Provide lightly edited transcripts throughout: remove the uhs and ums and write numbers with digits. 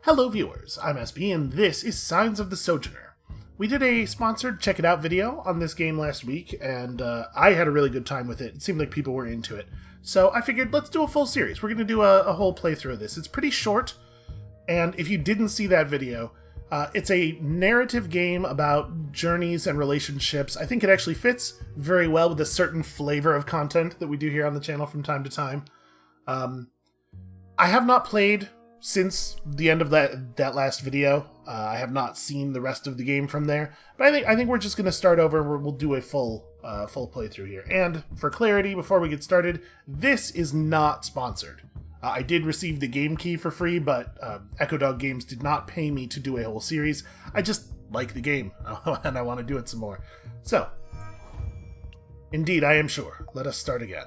Hello viewers, I'm SB and this is Signs of the Sojourner. We did a sponsored check it out video on this game last week, and I had a really good time with it. It seemed like people were into it. So I figured, let's do a full series. We're going to do a whole playthrough of this. It's pretty short, and if you didn't see that video, it's a narrative game about journeys and relationships. I think it actually fits very well with a certain flavor of content that we do here on the channel from time to time. I have not played since the end of that last video. I have not seen the rest of the game from there, but I think we're just going to start over and we'll do a full playthrough here. And for clarity, before we get started, this is not sponsored. I did receive the game key for free, but Echodog Games did not pay me to do a whole series. I just like the game, and I want to do it some more. So, indeed, I am sure. Let us start again.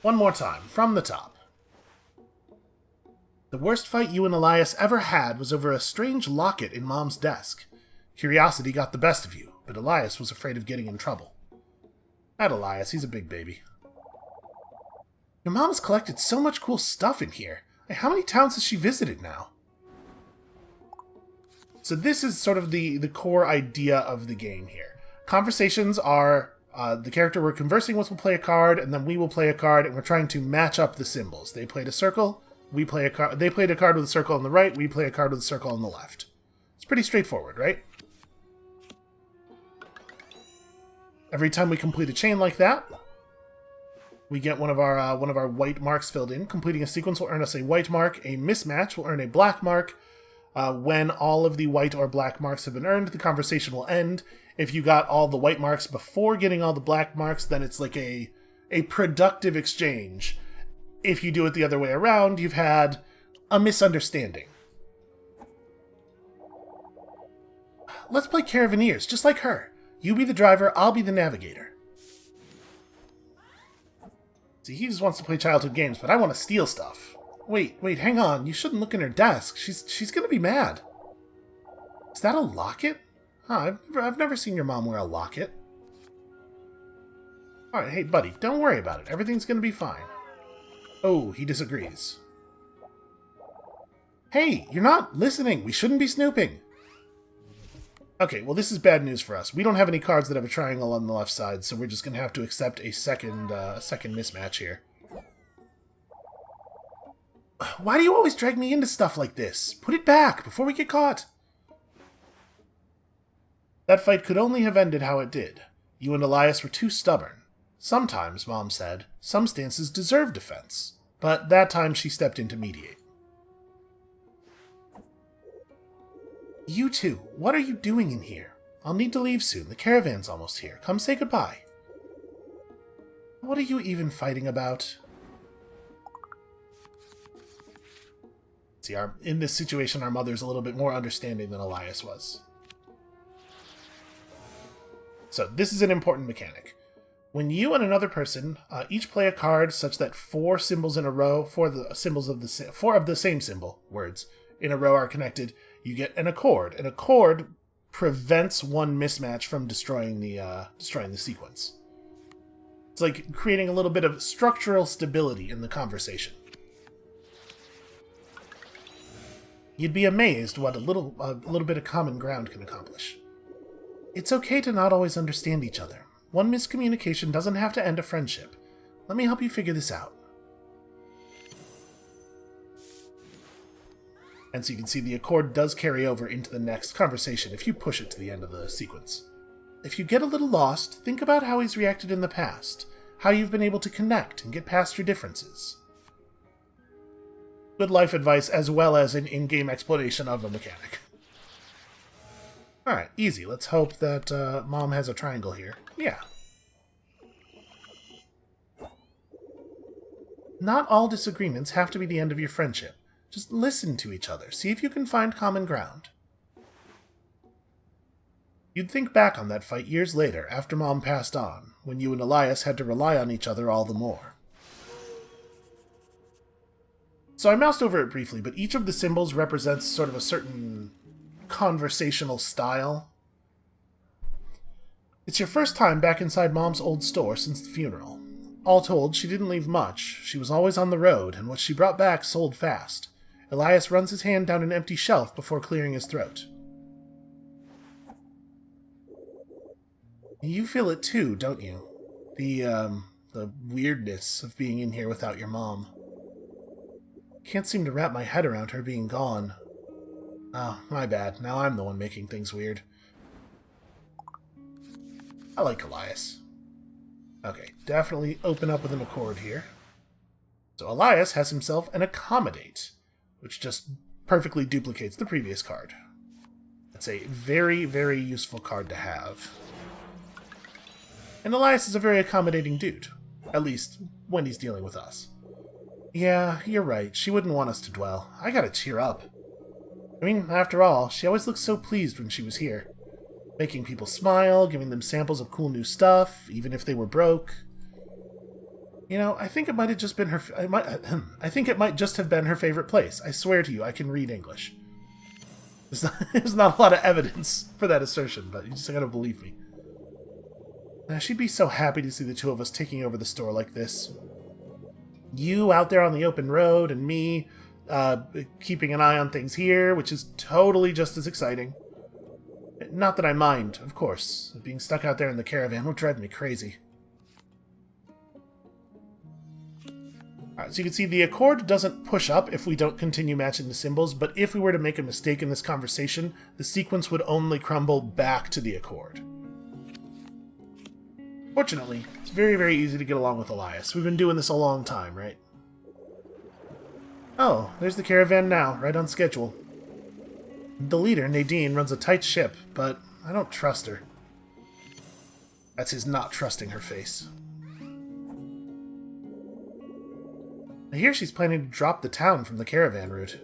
One more time, from the top. The worst fight you and Elias ever had was over a strange locket in Mom's desk. Curiosity got the best of you, but Elias was afraid of getting in trouble. That Elias, he's a big baby. Your mom has collected so much cool stuff in here. How many towns has she visited now? So this is sort of the core idea of the game here. Conversations are the character we're conversing with will play a card, and then we will play a card, and we're trying to match up the symbols. They played a circle. We play a card. They played a card with a circle on the right. We play a card with a circle on the left. It's pretty straightforward, right? Every time we complete a chain like that, we get one of our white marks filled in. Completing a sequence will earn us a white mark. A mismatch will earn a black mark. When all of the white or black marks have been earned, the conversation will end. If you got all the white marks before getting all the black marks, then it's like a productive exchange. If you do it the other way around, you've had a misunderstanding. Let's play Caravaneers, just like her. You be the driver, I'll be the navigator. See, he just wants to play childhood games, but I want to steal stuff. Wait, hang on. You shouldn't look in her desk. She's gonna be mad. Is that a locket? Huh, I've never seen your mom wear a locket. Alright, hey buddy, don't worry about it. Everything's gonna be fine. Oh, he disagrees. Hey, you're not listening. We shouldn't be snooping. Okay, well this is bad news for us. We don't have any cards that have a triangle on the left side, so we're just going to have to accept a second mismatch here. Why do you always drag me into stuff like this? Put it back before we get caught. That fight could only have ended how it did. You and Elias were too stubborn. Sometimes, Mom said, some stances deserve defense. But that time she stepped in to mediate. You two, what are you doing in here? I'll need to leave soon. The caravan's almost here. Come say goodbye. What are you even fighting about? See, in this situation, our mother's a little bit more understanding than Elias was. So, this is an important mechanic. When you and another person each play a card such that four symbols in a row, four of the same symbol, words, in a row are connected, you get an accord. An accord prevents one mismatch from destroying the sequence. It's like creating a little bit of structural stability in the conversation. You'd be amazed what a little bit of common ground can accomplish. It's okay to not always understand each other. One miscommunication doesn't have to end a friendship. Let me help you figure this out. And so you can see the accord does carry over into the next conversation if you push it to the end of the sequence. If you get a little lost, think about how he's reacted in the past, how you've been able to connect and get past your differences. Good life advice as well as an in-game explanation of a mechanic. Alright, easy. Let's hope that Mom has a triangle here. Yeah. Not all disagreements have to be the end of your friendship. Just listen to each other. See if you can find common ground. You'd think back on that fight years later, after Mom passed on, when you and Elias had to rely on each other all the more. So I moused over it briefly, but each of the symbols represents sort of a certain conversational style. It's your first time back inside Mom's old store since the funeral. All told, she didn't leave much. She was always on the road, and what she brought back sold fast. Elias runs his hand down an empty shelf before clearing his throat. You feel it too, don't you? The weirdness of being in here without your mom. Can't seem to wrap my head around her being gone. Oh, my bad. Now I'm the one making things weird. I like Elias. Okay, definitely open up with an accord here. So Elias has himself an accommodate, which just perfectly duplicates the previous card. It's a very, very useful card to have. And Elias is a very accommodating dude. At least, when he's dealing with us. Yeah, you're right. She wouldn't want us to dwell. I gotta cheer up. I mean, after all, she always looked so pleased when she was here. Making people smile, giving them samples of cool new stuff, even if they were broke. You know, I think it might have just been her... I think it might just have been her favorite place. I swear to you, I can read English. There's not a lot of evidence for that assertion, but you just gotta believe me. She'd be so happy to see the two of us taking over the store like this. You out there on the open road, and me keeping an eye on things here, which is totally just as exciting. Not that I mind, of course. Being stuck out there in the caravan would drive me crazy. Alright, so you can see the accord doesn't push up if we don't continue matching the symbols, but if we were to make a mistake in this conversation, the sequence would only crumble back to the accord. Fortunately, it's very, very easy to get along with Elias. We've been doing this a long time, right? Oh, there's the caravan now, right on schedule. The leader, Nadine, runs a tight ship, but I don't trust her. That's his not trusting her face. I hear she's planning to drop the town from the caravan route.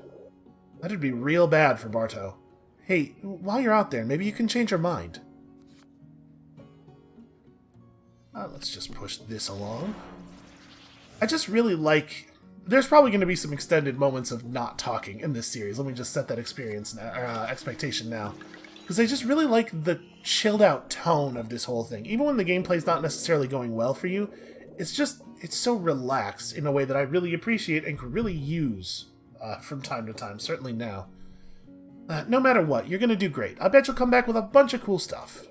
That'd be real bad for Bartow. Hey, while you're out there, maybe you can change her mind. Let's just push this along. I just really like... There's probably going to be some extended moments of not talking in this series. Let me just set that expectation now. Because I just really like the chilled-out tone of this whole thing. Even when the gameplay's not necessarily going well for you, it's so relaxed in a way that I really appreciate and could really use from time to time, certainly now. No matter what, you're going to do great. I bet you'll come back with a bunch of cool stuff.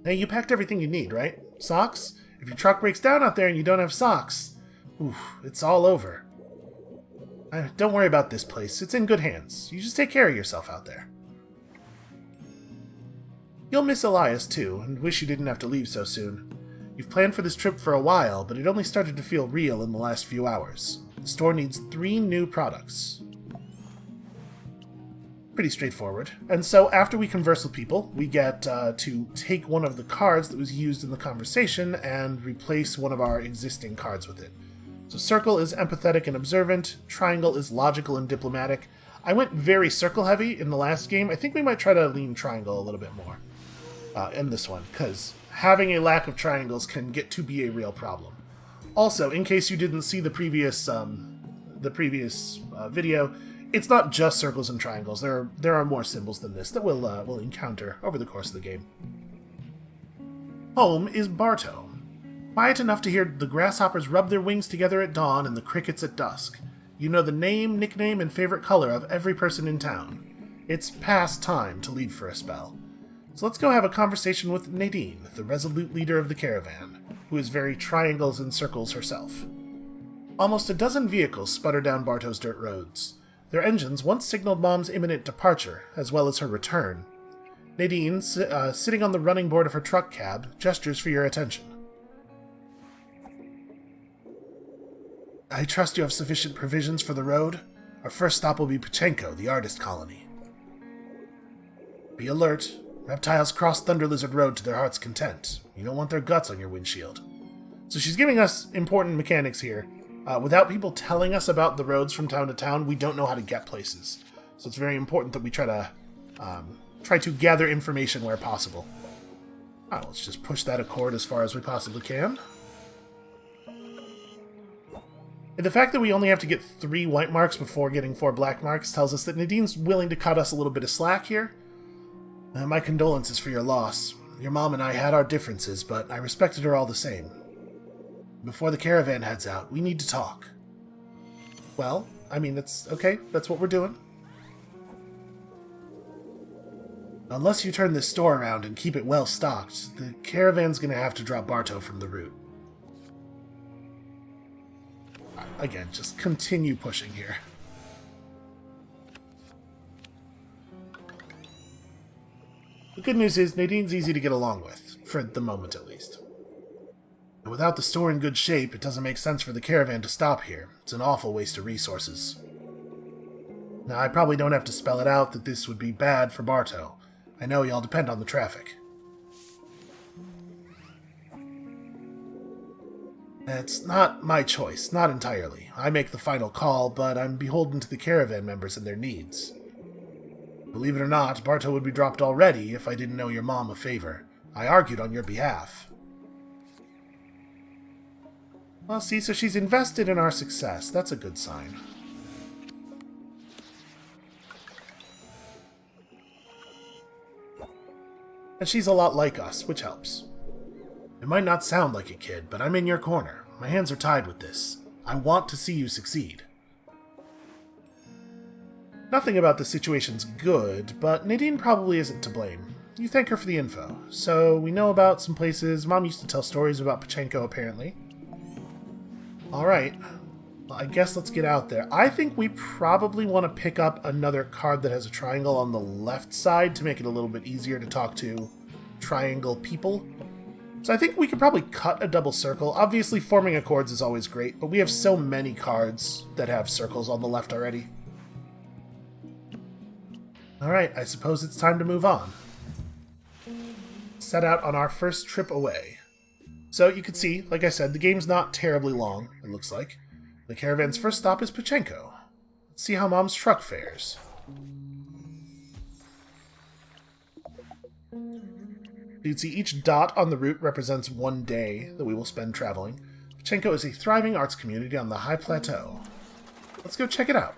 Hey, you packed everything you need, right? Socks? If your truck breaks down out there and you don't have socks, oof, it's all over. Don't worry about this place. It's in good hands. You just take care of yourself out there. You'll miss Elias, too, and wish you didn't have to leave so soon. You've planned for this trip for a while, but it only started to feel real in the last few hours. The store needs 3 new products. Pretty straightforward. And so after we converse with people, we get to take one of the cards that was used in the conversation and replace one of our existing cards with it. So circle is empathetic and observant, triangle is logical and diplomatic. I went very circle heavy in the last game. I think we might try to lean triangle a little bit more in this one, because having a lack of triangles can get to be a real problem. Also, in case you didn't see the previous video, it's not just circles and triangles. There are more symbols than this that we'll encounter over the course of the game. Home is Bartow. Quiet enough to hear the grasshoppers rub their wings together at dawn and the crickets at dusk. You know the name, nickname, and favorite color of every person in town. It's past time to leave for a spell. So let's go have a conversation with Nadine, the resolute leader of the caravan, who is very triangles and circles herself. Almost a dozen vehicles sputter down Bartow's dirt roads. Their engines once signaled Mom's imminent departure, as well as her return. Nadine, sitting on the running board of her truck cab, gestures for your attention. I trust you have sufficient provisions for the road. Our first stop will be Pachenko, the artist colony. Be alert. Reptiles cross Thunder Lizard Road to their heart's content. You don't want their guts on your windshield. So she's giving us important mechanics here. Without people telling us about the roads from town to town, we don't know how to get places. So it's very important that we try to gather information where possible. Let's just push that accord as far as we possibly can. And the fact that we only have to get 3 white marks before getting 4 black marks tells us that Nadine's willing to cut us a little bit of slack here. My condolences for your loss. Your mom and I had our differences, but I respected her all the same. Before the caravan heads out, we need to talk. Well, I mean, that's okay. That's what we're doing. Unless you turn this store around and keep it well stocked, the caravan's gonna have to drop Barto from the route. Again, just continue pushing here. The good news is Nadine's easy to get along with, for the moment at least. And without the store in good shape, it doesn't make sense for the caravan to stop here. It's an awful waste of resources. Now, I probably don't have to spell it out that this would be bad for Barto. I know y'all depend on the traffic. It's not my choice, not entirely. I make the final call, but I'm beholden to the caravan members and their needs. Believe it or not, Barto would be dropped already if I didn't owe your mom a favor. I argued on your behalf. Well, see, so she's invested in our success. That's a good sign. And she's a lot like us, which helps. It might not sound like a kid, but I'm in your corner. My hands are tied with this. I want to see you succeed. Nothing about the situation's good, but Nadine probably isn't to blame. You thank her for the info. So, we know about some places. Mom used to tell stories about Pachenko, apparently. Alright. Well, I guess let's get out there. I think we probably want to pick up another card that has a triangle on the left side to make it a little bit easier to talk to triangle people. So I think we could probably cut a double circle. Obviously, forming accords is always great, but we have so many cards that have circles on the left already. Alright, I suppose it's time to move on. Set out on our first trip away. So you can see, like I said, the game's not terribly long, it looks like. The caravan's first stop is Pachenko. Let's see how Mom's truck fares. You can see each dot on the route represents one day that we will spend traveling. Pachenko is a thriving arts community on the high plateau. Let's go check it out.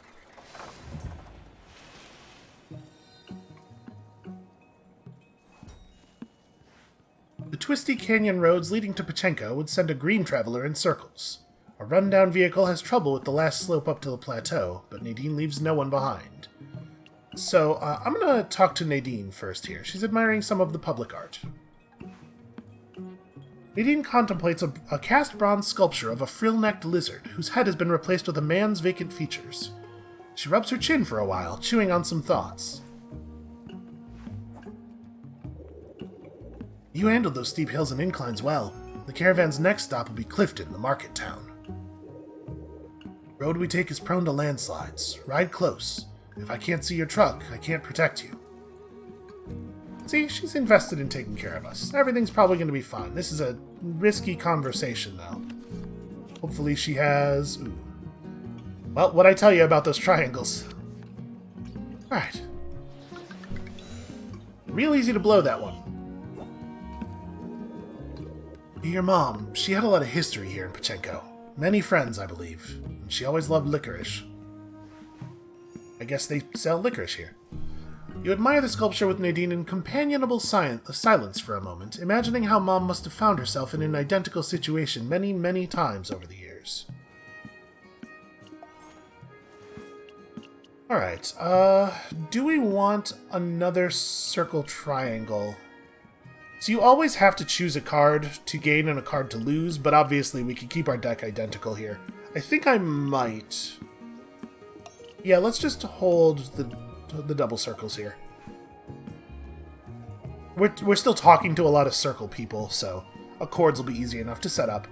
The twisty canyon roads leading to Pachenko would send a green traveler in circles. A rundown vehicle has trouble with the last slope up to the plateau, but Nadine leaves no one behind. So, I'm gonna talk to Nadine first here. She's admiring some of the public art. Nadine contemplates a cast bronze sculpture of a frill-necked lizard whose head has been replaced with a man's vacant features. She rubs her chin for a while, chewing on some thoughts. You handled those steep hills and inclines well. The caravan's next stop will be Clifton, the market town. The road we take is prone to landslides. Ride close. If I can't see your truck, I can't protect you. See, she's invested in taking care of us. Everything's probably going to be fine. This is a risky conversation, though. Hopefully she has... Ooh. Well, what'd I tell you about those triangles? Alright. Real easy to blow that one. Your mom, she had a lot of history here in Pachenko. Many friends, I believe. And she always loved licorice. I guess they sell licorice here. You admire the sculpture with Nadine in companionable silence for a moment, imagining how Mom must have found herself in an identical situation many, many times over the years. Alright, do we want another circle triangle? So you always have to choose a card to gain and a card to lose, but obviously we can keep our deck identical here. I think I might... Yeah, let's just hold the double circles here. We're still talking to a lot of circle people, so accords will be easy enough to set up.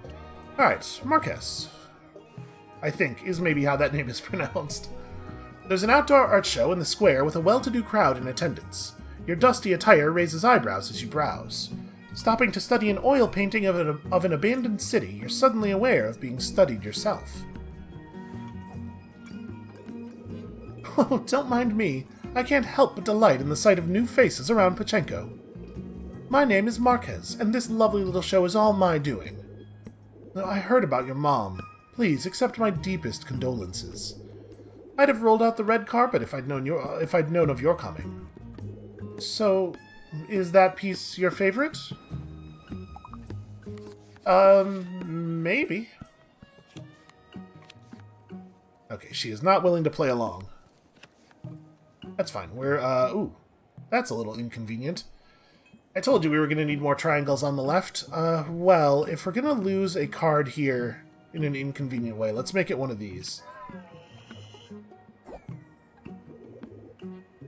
Alright, Marquez. I think, is maybe how that name is pronounced. There's an outdoor art show in the square with a well-to-do crowd in attendance. Your dusty attire raises eyebrows as you browse. Stopping to study an oil painting of an abandoned city, you're suddenly aware of being studied yourself. Oh, don't mind me. I can't help but delight in the sight of new faces around Pachenko. My name is Marquez, and this lovely little show is all my doing. I heard about your mom. Please accept my deepest condolences. I'd have rolled out the red carpet if I'd known of your coming. So, is that piece your favorite? Maybe. Okay, she is not willing to play along. That's fine. We're, ooh. That's a little inconvenient. I told you we were going to need more triangles on the left. Well, if we're going to lose a card here in an inconvenient way, let's make it one of these.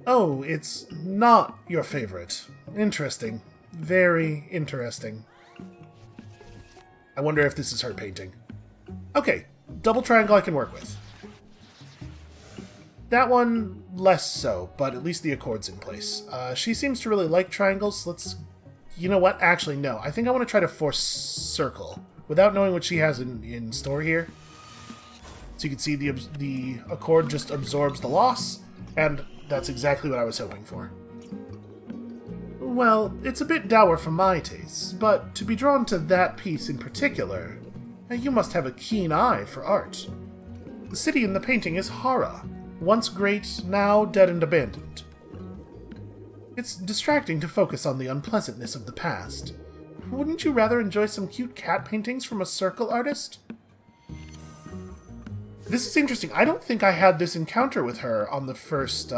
Oh, it's not your favorite. Interesting. Very interesting. I wonder if this is her painting. Okay, double triangle I can work with. That one, less so, but at least the accord's in place. She seems to really like triangles. Let's... You know what? Actually, no. I think I want to try to force circle, without knowing what she has in store here. So you can see the accord just absorbs the loss, and that's exactly what I was hoping for. Well, it's a bit dour for my tastes, but to be drawn to that piece in particular, you must have a keen eye for art. The city in the painting is Hara, once great, now dead and abandoned. It's distracting to focus on the unpleasantness of the past. Wouldn't you rather enjoy some cute cat paintings from a circle artist? This is interesting. I don't think I had this encounter with her on the first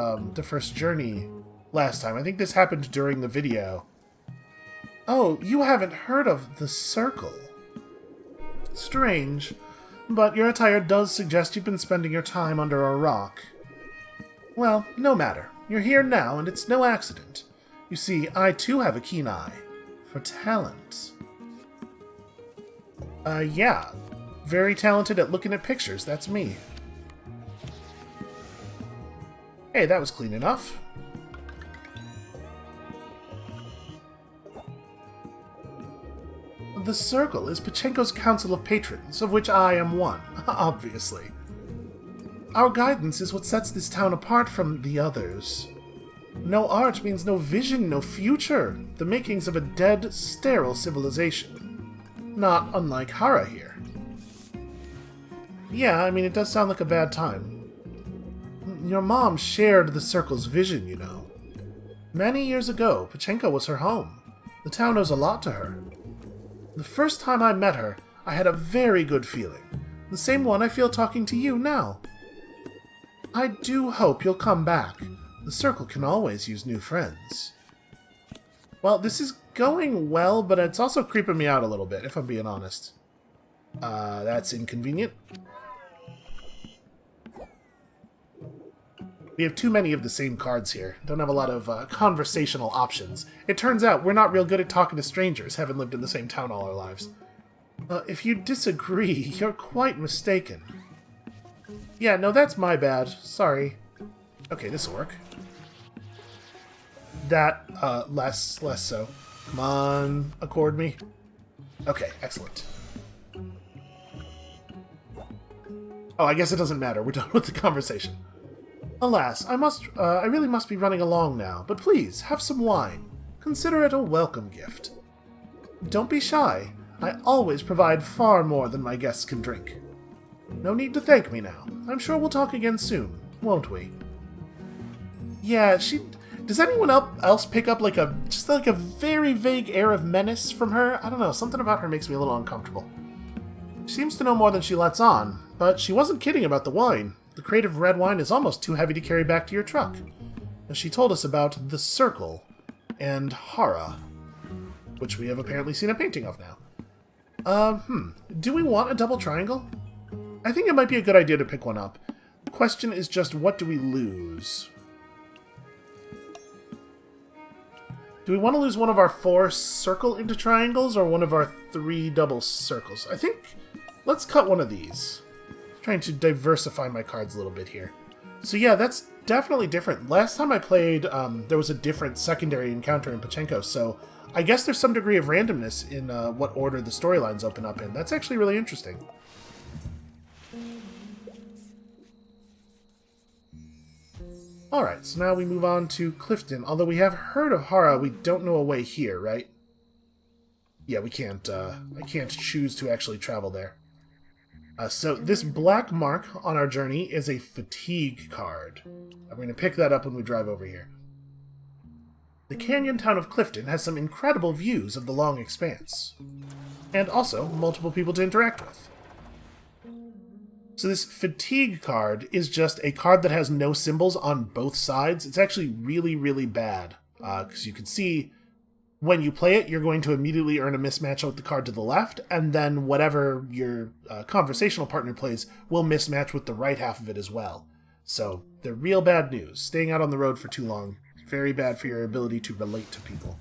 journey last time. I think this happened during the video. Oh, you haven't heard of the circle. Strange, but your attire does suggest you've been spending your time under a rock. Well, no matter. You're here now, and it's no accident. You see, I too have a keen eye for talent. Yeah. Very talented at looking at pictures, that's me. Hey, that was clean enough. The Circle is Pachenko's Council of Patrons, of which I am one, obviously. Our guidance is what sets this town apart from the others. No art means no vision, no future, the makings of a dead, sterile civilization. Not unlike Hara here. Yeah, I mean, it does sound like a bad time. Your mom shared the Circle's vision, you know. Many years ago, Pachenko was her home. The town owes a lot to her. The first time I met her, I had a very good feeling. The same one I feel talking to you now. I do hope you'll come back. The Circle can always use new friends. Well, this is going well, but it's also creeping me out a little bit, if I'm being honest. That's inconvenient. We have too many of the same cards here. Don't have a lot of conversational options. It turns out we're not real good at talking to strangers, having lived in the same town all our lives. If you disagree, you're quite mistaken. Yeah, no, that's my bad. Sorry. Okay, this'll work. That, less so. Come on, accord me. Okay, excellent. Oh, I guess it doesn't matter. We're done with the conversation. Alas, I really must be running along now, but please, have some wine. Consider it a welcome gift. Don't be shy. I always provide far more than my guests can drink. No need to thank me now. I'm sure we'll talk again soon, won't we? Yeah, does anyone else pick up just a very vague air of menace from her? I don't know, something about her makes me a little uncomfortable. She seems to know more than she lets on, but she wasn't kidding about the wine. The crate of red wine is almost too heavy to carry back to your truck. And she told us about the Circle and Hara, which we have apparently seen a painting of now. Do we want a double triangle? I think it might be a good idea to pick one up. The question is just, what do we lose? Do we want to lose one of our 4 circle into triangles or one of our 3 double circles? I think let's cut one of these. Trying to diversify my cards a little bit here. So yeah, that's definitely different. Last time I played, there was a different secondary encounter in Pachenko, so I guess there's some degree of randomness in what order the storylines open up in. That's actually really interesting. Alright, so now we move on to Clifton. Although we have heard of Hara, we don't know a way here, right? Yeah, we can't, I can't choose to actually travel there. So this black mark on our journey is a fatigue card. I'm going to pick that up when we drive over here. The canyon town of Clifton has some incredible views of the long expanse. And also, multiple people to interact with. So this fatigue card is just a card that has no symbols on both sides. It's actually really, really bad, because you can see when you play it, you're going to immediately earn a mismatch with the card to the left, and then whatever your conversational partner plays will mismatch with the right half of it as well. So they're real bad news. Staying out on the road for too long, very bad for your ability to relate to people.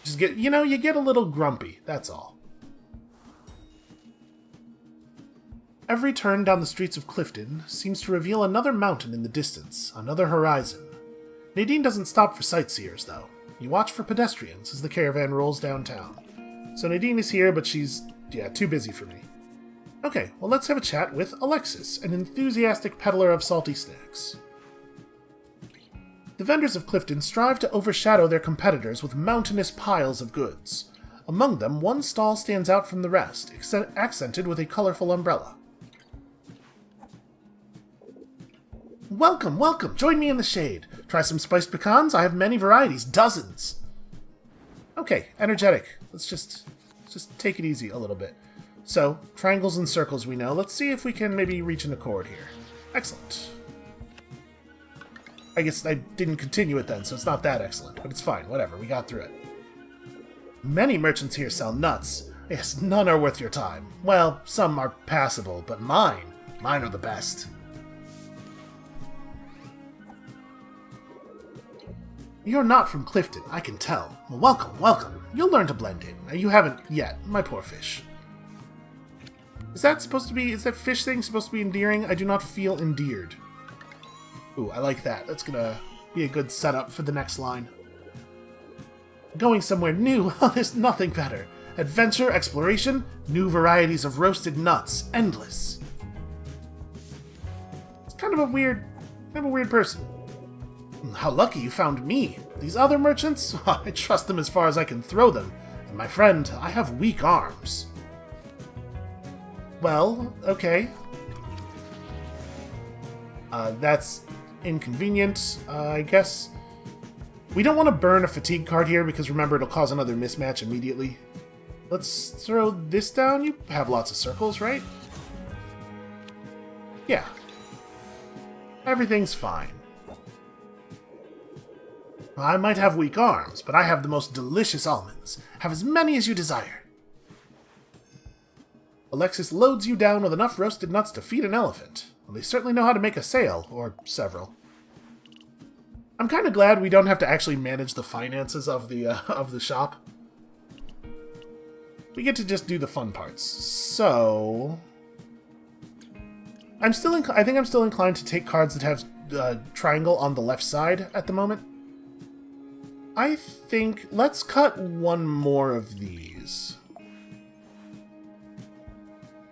Just you get a little grumpy, that's all. Every turn down the streets of Clifton seems to reveal another mountain in the distance, another horizon. Nadine doesn't stop for sightseers, though. You watch for pedestrians as the caravan rolls downtown. So Nadine is here, but she's, too busy for me. Okay, well let's have a chat with Alexis, an enthusiastic peddler of salty snacks. The vendors of Clifton strive to overshadow their competitors with mountainous piles of goods. Among them, one stall stands out from the rest, accented with a colorful umbrella. Welcome, welcome! Join me in the shade. Try some spiced pecans? I have many varieties, dozens! Okay, energetic. Let's just take it easy a little bit. So, triangles and circles we know. Let's see if we can maybe reach an accord here. Excellent. I guess I didn't continue it then, so it's not that excellent, but it's fine, whatever, we got through it. Many merchants here sell nuts. Yes, none are worth your time. Well, some are passable, but mine are the best. You're not from Clifton, I can tell. Well, welcome, welcome. You'll learn to blend in. You haven't yet, my poor fish. Is that fish thing supposed to be endearing? I do not feel endeared. Ooh, I like that. That's gonna be a good setup for the next line. Going somewhere new? There's nothing better. Adventure, exploration, new varieties of roasted nuts. Endless. It's kind of a weird person. How lucky you found me. These other merchants? I trust them as far as I can throw them. And my friend, I have weak arms. Well, okay. That's inconvenient, I guess. We don't want to burn a fatigue card here because remember it'll cause another mismatch immediately. Let's throw this down. You have lots of circles, right? Yeah. Everything's fine. I might have weak arms, but I have the most delicious almonds. Have as many as you desire. Alexis loads you down with enough roasted nuts to feed an elephant. Well, they certainly know how to make a sale, or several. I'm kind of glad we don't have to actually manage the finances of the shop. We get to just do the fun parts. So, I think I'm still inclined to take cards that have triangle on the left side at the moment. I think let's cut one more of these.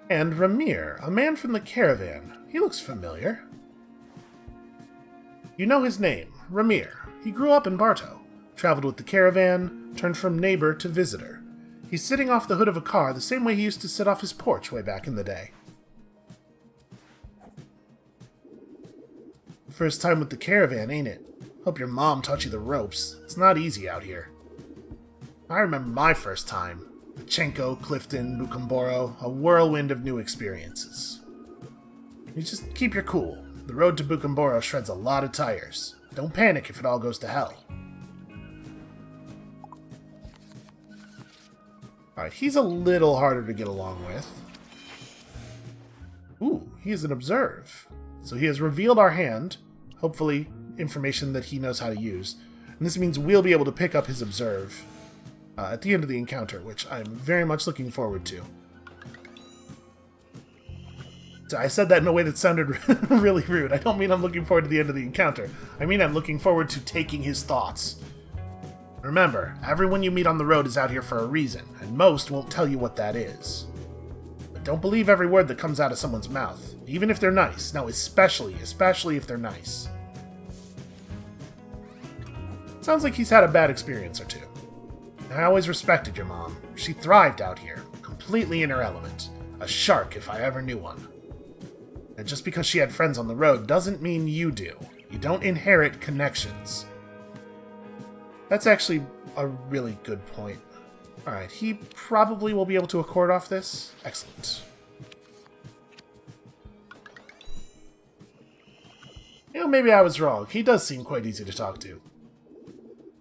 And Ramir, a man from the caravan. He looks familiar. You know his name, Ramir. He grew up in Bartow, traveled with the caravan, turned from neighbor to visitor. He's sitting off the hood of a car the same way he used to sit off his porch way back in the day. First time with the caravan, ain't it? Hope your mom taught you the ropes. It's not easy out here. I remember my first time. Pachenko, Clifton, Bukumboro, a whirlwind of new experiences. You just keep your cool. The road to Bukumboro shreds a lot of tires. Don't panic if it all goes to hell. Alright, he's a little harder to get along with. Ooh, he is an observe. So he has revealed our hand. Hopefully, information that he knows how to use. And this means we'll be able to pick up his observe at the end of the encounter, which I'm very much looking forward to. So I said that in a way that sounded really rude. I don't mean I'm looking forward to the end of the encounter. I mean I'm looking forward to taking his thoughts. Remember, everyone you meet on the road is out here for a reason, and most won't tell you what that is. But don't believe every word that comes out of someone's mouth, even if they're nice. Now, especially if they're nice. Sounds like he's had a bad experience or two. I always respected your mom. She thrived out here, completely in her element. A shark if I ever knew one. And just because she had friends on the road doesn't mean you do. You don't inherit connections. That's actually a really good point. Alright, he probably will be able to accord off this. Excellent. Well, maybe I was wrong. He does seem quite easy to talk to.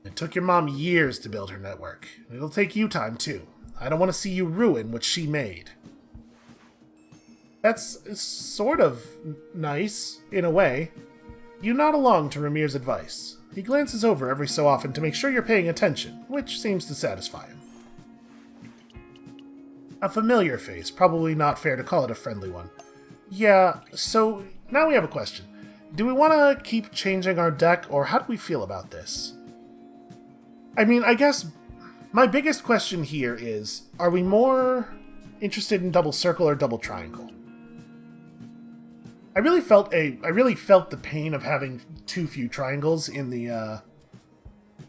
It took your mom years to build her network. It'll take you time, too. I don't want to see you ruin what she made. That's sort of nice, in a way. You nod along to Ramir's advice. He glances over every so often to make sure you're paying attention, which seems to satisfy him. A familiar face, probably not fair to call it a friendly one. Yeah, so now we have a question. Do we want to keep changing our deck, or how do we feel about this? I mean, I guess my biggest question here is, are we more interested in double circle or double triangle? I really felt the pain of having too few triangles in the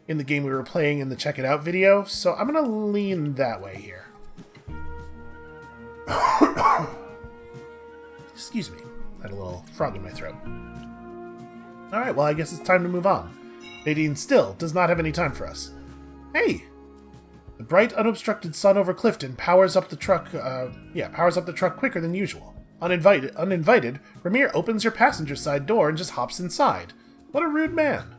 game we were playing in the Check It Out video, so I'm gonna lean that way here. Excuse me, I had a little frog in my throat. Alright, well I guess it's time to move on. Nadine still does not have any time for us. Hey! The bright, unobstructed sun over Clifton powers up the truck quicker than usual. Uninvited, Ramir opens your passenger side door and just hops inside. What a rude man.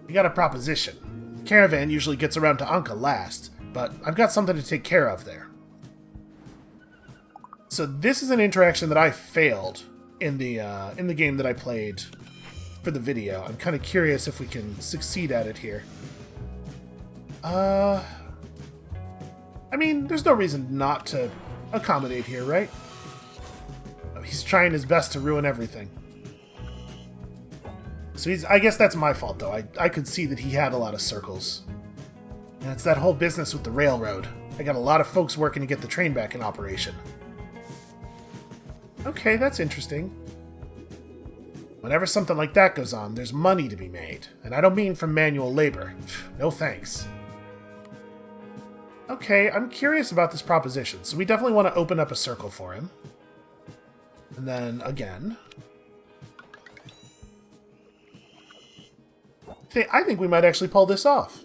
We got a proposition. The caravan usually gets around to Anka last, but I've got something to take care of there. So this is an interaction that I failed in the game that I played for the video. I'm kind of curious if we can succeed at it here. I mean, there's no reason not to accommodate here, right? He's trying his best to ruin everything. So I guess that's my fault, though. I could see that he had a lot of circles. And it's that whole business with the railroad. I got a lot of folks working to get the train back in operation. Okay, that's interesting. Whenever something like that goes on, there's money to be made. And I don't mean from manual labor. No thanks. Okay, I'm curious about this proposition, so we definitely want to open up a circle for him. And then, again. I think we might actually pull this off.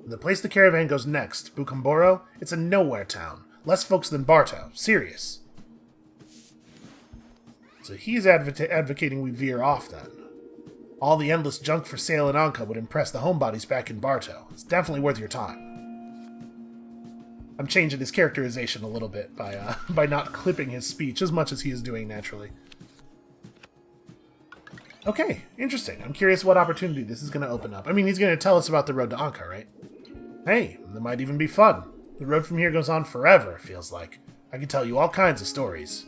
The place the caravan goes next, Bukumboro, it's a nowhere town. Less folks than Bartow. Serious. So he's advocating we veer off then. All the endless junk for sale in Anka would impress the homebodies back in Bartow. It's definitely worth your time. I'm changing his characterization a little bit by not clipping his speech as much as he is doing naturally. Okay, interesting. I'm curious what opportunity this is going to open up. I mean, he's going to tell us about the road to Anka, right? Hey, that might even be fun. The road from here goes on forever, it feels like. I can tell you all kinds of stories.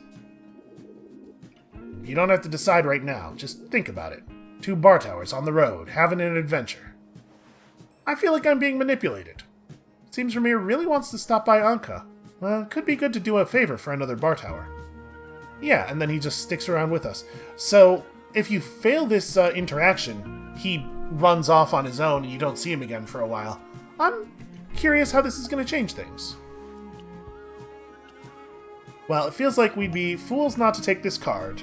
You don't have to decide right now. Just think about it. 2 Bartowers on the road, having an adventure. I feel like I'm being manipulated. Seems Ramir really wants to stop by Anka. Well, it could be good to do a favor for another Bartower. Yeah, and then he just sticks around with us. So, if you fail this interaction, he runs off on his own and you don't see him again for a while. I'm curious how this is going to change things. Well, it feels like we'd be fools not to take this card.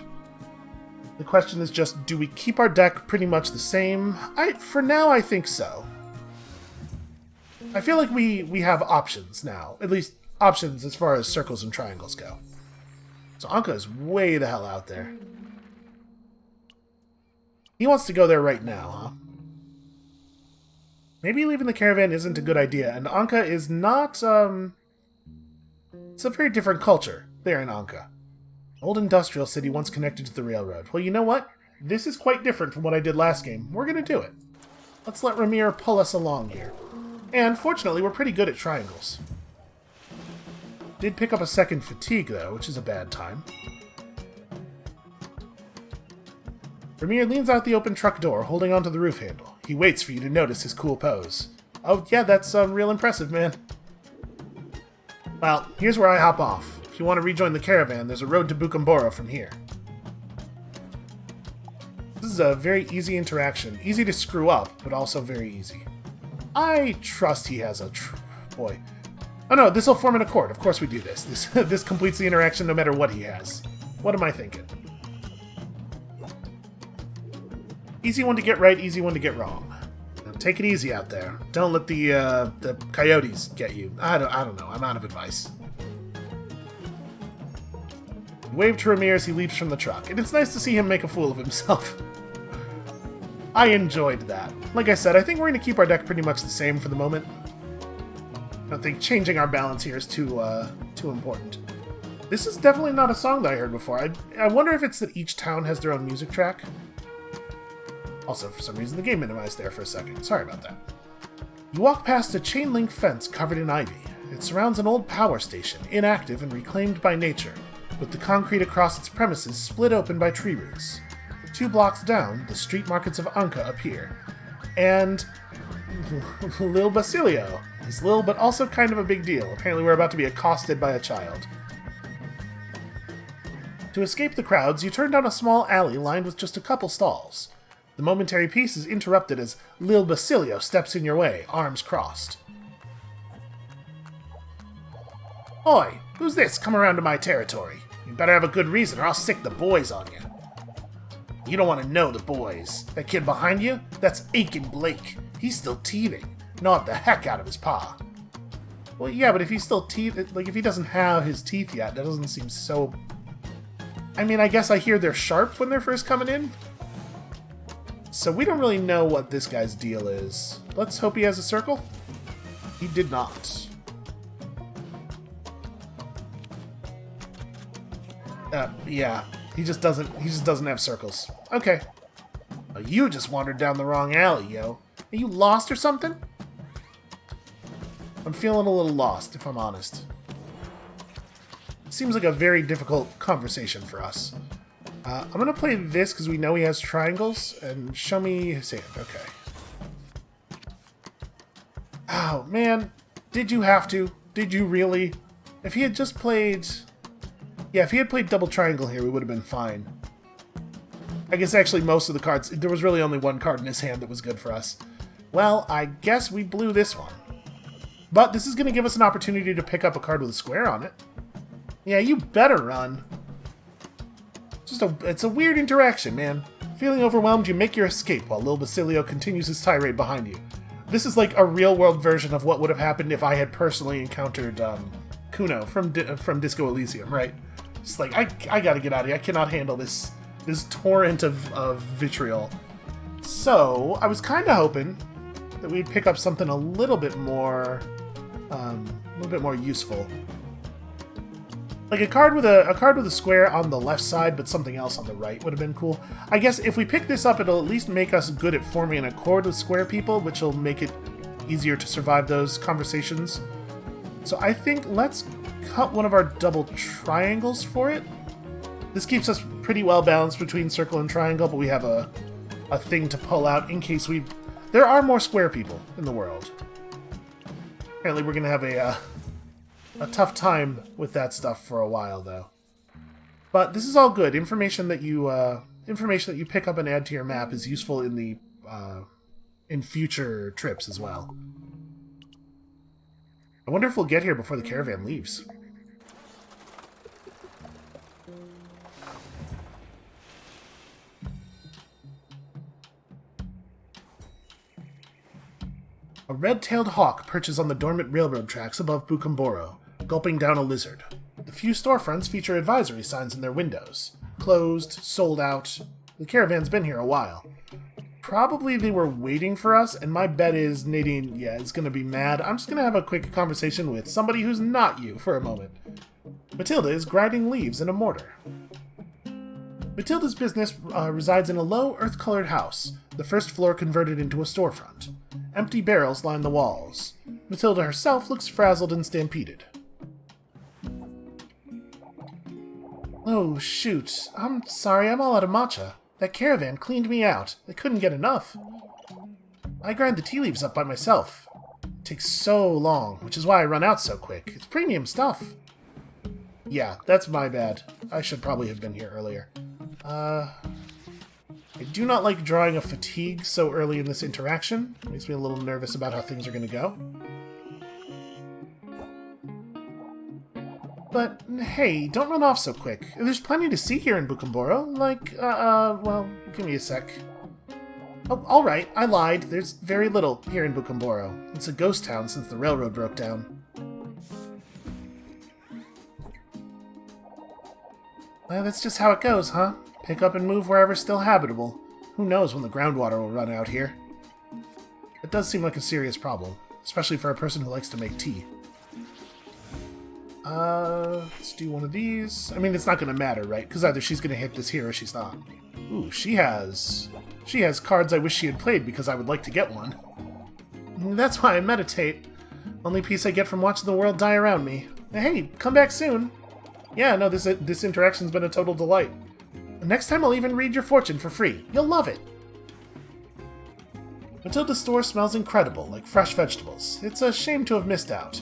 The question is just, do we keep our deck pretty much the same? For now, I think so. I feel like we have options now. At least, options as far as circles and triangles go. So Anka is way the hell out there. He wants to go there right now, huh? Maybe leaving the caravan isn't a good idea, and Anka is not, it's a very different culture there in Anka. Old industrial city once connected to the railroad. Well, you know what? This is quite different from what I did last game. We're gonna do it. Let's let Ramir pull us along here. And, fortunately, we're pretty good at triangles. Did pick up a second fatigue, though, which is a bad time. Ramir leans out the open truck door, holding onto the roof handle. He waits for you to notice his cool pose. Oh, yeah, that's real impressive, man. Well, here's where I hop off. If you want to rejoin the caravan, there's a road to Bukumboro from here. This is a very easy interaction. Easy to screw up, but also very easy. I trust he has a... boy. Oh no, this will form an accord. Of course we do this. This completes the interaction no matter what he has. What am I thinking? Easy one to get right, easy one to get wrong. Now, take it easy out there. Don't let the coyotes get you. I don't know. I'm out of advice. He waved to Ramir as he leaps from the truck, and it's nice to see him make a fool of himself. I enjoyed that. Like I said, I think we're going to keep our deck pretty much the same for the moment. I don't think changing our balance here is too important. This is definitely not a song that I heard before. I wonder if it's that each town has their own music track. Also, for some reason, the game minimized there for a second. Sorry about that. You walk past a chain-link fence covered in ivy. It surrounds an old power station, inactive and reclaimed by nature, with the concrete across its premises split open by tree roots. 2 blocks down, the street markets of Anka appear. And Lil Basilio. He's Lil, but also kind of a big deal. Apparently we're about to be accosted by a child. To escape the crowds, you turn down a small alley lined with just a couple stalls. The momentary peace is interrupted as Lil Basilio steps in your way, arms crossed. Oi, who's this come around to my territory? You better have a good reason or I'll sick the boys on you. You don't want to know the boys. That kid behind you? That's Aiken Blake. He's still teething. Gnawed the heck out of his paw. Well, yeah, but if he's still if he doesn't have his teeth yet, that doesn't seem so... I mean, I guess I hear they're sharp when they're first coming in. So we don't really know what this guy's deal is. Let's hope he has a circle. He did not. Yeah, he just doesn't have circles. Okay. Oh, you just wandered down the wrong alley, yo. Are you lost or something? I'm feeling a little lost, if I'm honest. Seems like a very difficult conversation for us. I'm gonna play this because we know he has triangles, and show me his hand. Okay. Oh, man. Did you have to? Did you really? If he had just played... Yeah, if he had played double triangle here, we would have been fine. I guess actually most of the cards... There was really only one card in his hand that was good for us. Well, I guess we blew this one. But this is going to give us an opportunity to pick up a card with a square on it. Yeah, you better run. It's a weird interaction, man. Feeling overwhelmed, you make your escape while Lil Basilio continues his tirade behind you. This is like a real-world version of what would have happened if I had personally encountered Kuno from Disco Elysium, right? It's like, I gotta get out of here. I cannot handle this torrent of vitriol. So, I was kind of hoping that we'd pick up something a little bit more useful. Like a card with a square on the left side, but something else on the right would have been cool. I guess if we pick this up, it'll at least make us good at forming an accord with square people, which will make it easier to survive those conversations. So I think let's cut one of our double triangles for it. This keeps us pretty well balanced between circle and triangle, but we have a thing to pull out in case we... There are more square people in the world. Apparently we're going to have a tough time with that stuff for a while, though. But this is all good. Information that you pick up and add to your map is useful in future trips as well. I wonder if we'll get here before the caravan leaves. A red-tailed hawk perches on the dormant railroad tracks above Bucamboro, gulping down a lizard. The few storefronts feature advisory signs in their windows. Closed, sold out. The caravan's been here a while. Probably they were waiting for us, and my bet is Nadine, is going to be mad. I'm just going to have a quick conversation with somebody who's not you for a moment. Matilda is grinding leaves in a mortar. Matilda's business resides in a low, earth-colored house, the first floor converted into a storefront. Empty barrels line the walls. Matilda herself looks frazzled and stampeded. Oh, shoot. I'm sorry, I'm all out of matcha. That caravan cleaned me out. They couldn't get enough. I grind the tea leaves up by myself. It takes so long, which is why I run out so quick. It's premium stuff. Yeah, that's my bad. I should probably have been here earlier. I do not like drawing a fatigue so early in this interaction. It makes me a little nervous about how things are going to go. But, hey, don't run off so quick. There's plenty to see here in Bucamboro. Well, give me a sec. Oh, alright, I lied. There's very little here in Bucamboro. It's a ghost town since the railroad broke down. Well, that's just how it goes, huh? Pick up and move wherever's still habitable. Who knows when the groundwater will run out here. It does seem like a serious problem, especially for a person who likes to make tea. Let's do one of these. I mean, it's not going to matter, right? Because either she's going to hit this here or she's not. Ooh, she has cards I wish she had played because I would like to get one. That's why I meditate. Only peace I get from watching the world die around me. Hey, come back soon. Yeah, no, this interaction's been a total delight. Next time I'll even read your fortune for free. You'll love it. Matilda's store smells incredible, like fresh vegetables. It's a shame to have missed out.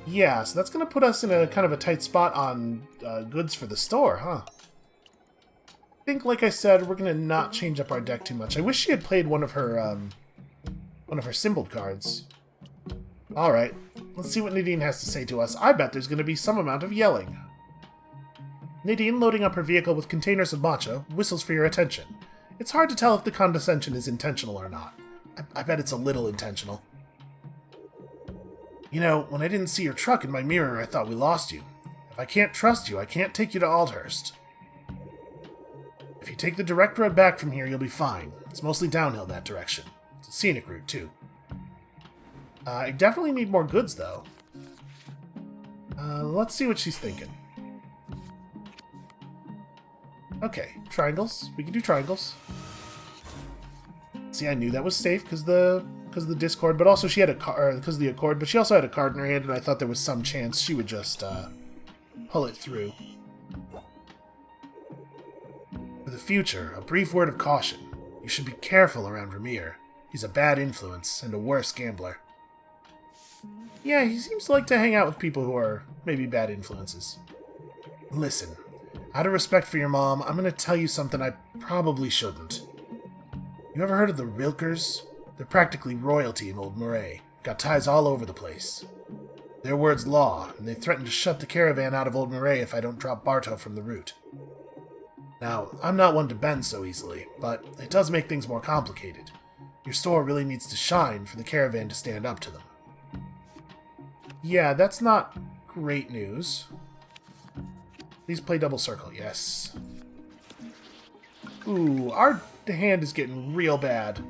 Yeah, so that's going to put us in a kind of a tight spot on goods for the store, huh? I think, like I said, we're going to not change up our deck too much. I wish she had played one of her symboled cards. Alright, let's see what Nadine has to say to us. I bet there's going to be some amount of yelling. Nadine, loading up her vehicle with containers of matcha, whistles for your attention. It's hard to tell if the condescension is intentional or not. I bet it's a little intentional. You know, when I didn't see your truck in my mirror, I thought we lost you. If I can't trust you, I can't take you to Aldhurst. If you take the direct road back from here, you'll be fine. It's mostly downhill that direction. It's a scenic route, too. I definitely need more goods, though. Let's see what she's thinking. Okay, triangles. We can do triangles. See, I knew that was safe because the Discord, but also she had a card because of the Accord, but she also had a card in her hand, and I thought there was some chance she would just pull it through. For the future, a brief word of caution. You should be careful around Ramir. He's a bad influence and a worse gambler. Yeah, he seems to like to hang out with people who are maybe bad influences. Listen, out of respect for your mom, I'm going to tell you something I probably shouldn't. You ever heard of the Rilkers? They're practically royalty in Old Moray. Got ties all over the place. Their word's law, and they threaten to shut the caravan out of Old Moray if I don't drop Barto from the route. Now, I'm not one to bend so easily, but it does make things more complicated. Your store really needs to shine for the caravan to stand up to them. Yeah, that's not great news. Please play double circle, yes. Ooh, our hand is getting real bad.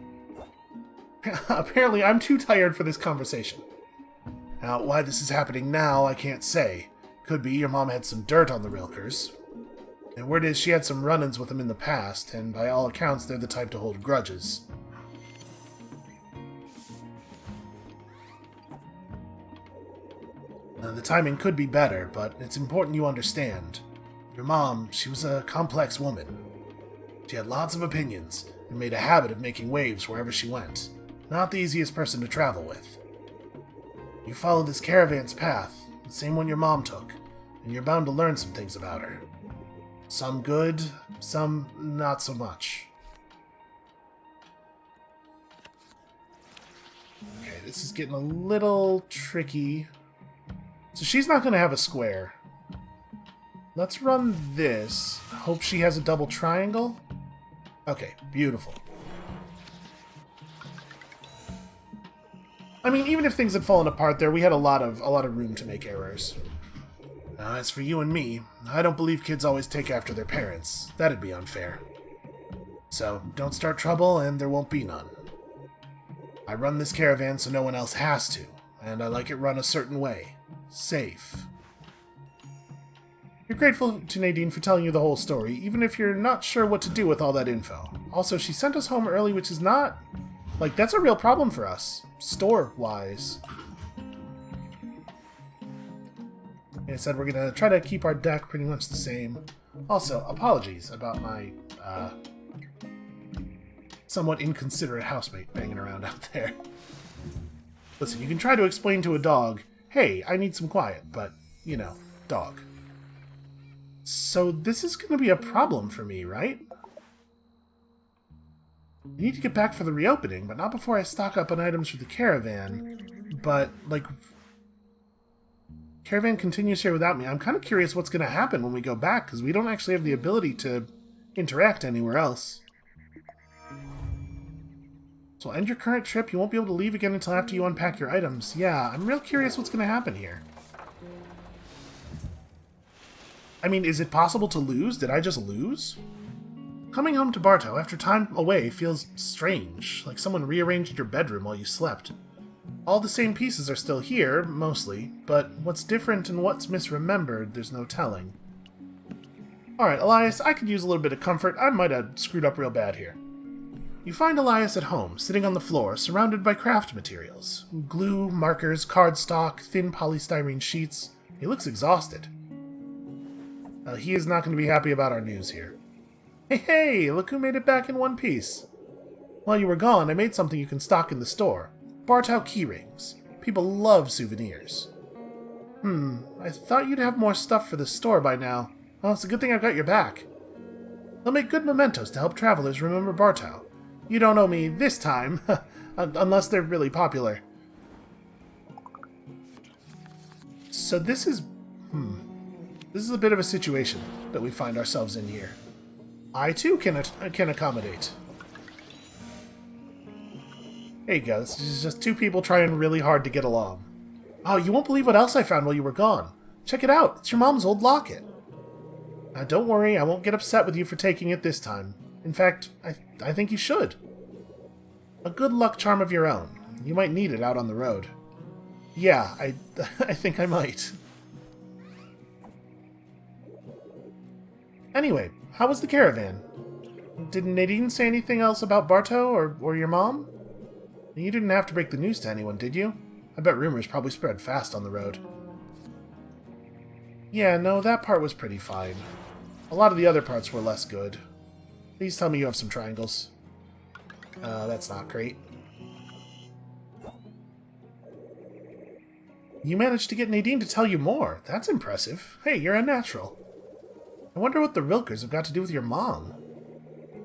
Apparently, I'm too tired for this conversation. Now, why this is happening now, I can't say. Could be your mom had some dirt on the Rilkers. And word is she had some run-ins with them in the past, and by all accounts, they're the type to hold grudges. Now, the timing could be better, but it's important you understand. Your mom, she was a complex woman. She had lots of opinions, and made a habit of making waves wherever she went. Not the easiest person to travel with. You follow this caravan's path, the same one your mom took, and you're bound to learn some things about her. Some good, some not so much. Okay, this is getting a little tricky. So she's not going to have a square. Let's run this. Hope she has a double triangle. Okay, beautiful. I mean, even if things had fallen apart there, we had a lot of room to make errors. Now, as for you and me, I don't believe kids always take after their parents. That'd be unfair. So, don't start trouble, and there won't be none. I run this caravan so no one else has to, and I like it run a certain way. Safe. You're grateful to Nadine for telling you the whole story, even if you're not sure what to do with all that info. Also, she sent us home early, which is not... like, that's a real problem for us, store-wise. Like I said, we're going to try to keep our deck pretty much the same. Also, apologies about my somewhat inconsiderate housemate banging around out there. Listen, you can try to explain to a dog, hey, I need some quiet, but, you know, dog. So this is going to be a problem for me, right? I need to get back for the reopening, but not before I stock up on items for the caravan. But, like... caravan continues here without me. I'm kind of curious what's going to happen when we go back, because we don't actually have the ability to interact anywhere else. So end your current trip. You won't be able to leave again until after you unpack your items. Yeah, I'm real curious what's going to happen here. I mean, is it possible to lose? Did I just lose? Coming home to Bartow after time away feels strange, like someone rearranged your bedroom while you slept. All the same pieces are still here, mostly, but what's different and what's misremembered, there's no telling. Alright, Elias, I could use a little bit of comfort. I might have screwed up real bad here. You find Elias at home, sitting on the floor, surrounded by craft materials. Glue, markers, cardstock, thin polystyrene sheets. He looks exhausted. He is not going to be happy about our news here. Hey, look who made it back in one piece. While you were gone, I made something you can stock in the store. Bartow keyrings. People love souvenirs. I thought you'd have more stuff for the store by now. Well, it's a good thing I've got your back. They'll make good mementos to help travelers remember Bartow. You don't owe me this time, unless they're really popular. So this is a bit of a situation that we find ourselves in here. I too can accommodate. There you go. This is just two people trying really hard to get along. Oh, you won't believe what else I found while you were gone. Check it out. It's your mom's old locket. Don't worry, I won't get upset with you for taking it this time. In fact, I think you should. A good luck charm of your own. You might need it out on the road. Yeah, I think I might. Anyway, how was the caravan? Did Nadine say anything else about Bartow or your mom? You didn't have to break the news to anyone, did you? I bet rumors probably spread fast on the road. Yeah, no, that part was pretty fine. A lot of the other parts were less good. Please tell me you have some triangles. That's not great. You managed to get Nadine to tell you more. That's impressive. Hey, you're a natural. I wonder what the Rilkers have got to do with your mom.